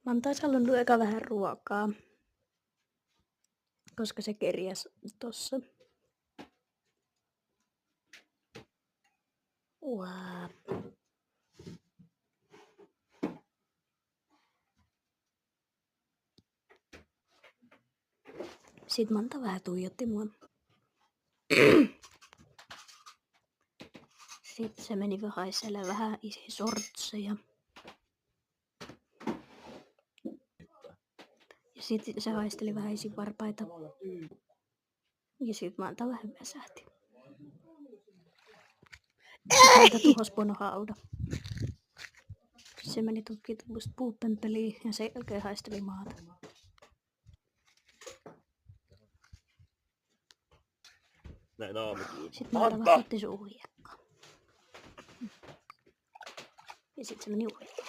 Manta olisi halunnut eka vähän ruokaa, koska se kerjäs tossa. Wow. Sitten Manta vähän tuijotti mua. Sitten se meni haiselle vähän isi sortseja. Ja sitten se haisteli vähän isi varpaita. Ja sitten Manta vähän väsähti. Sitten Manta tuhos ponohauda. Se meni tutkimaan tuommoista puupömpeliä ja sen jälkeen haisteli maata. Näin aamukin. Sitten Manta vastutti suuhun hiekkaan. Ja sitten se meni uudestaan.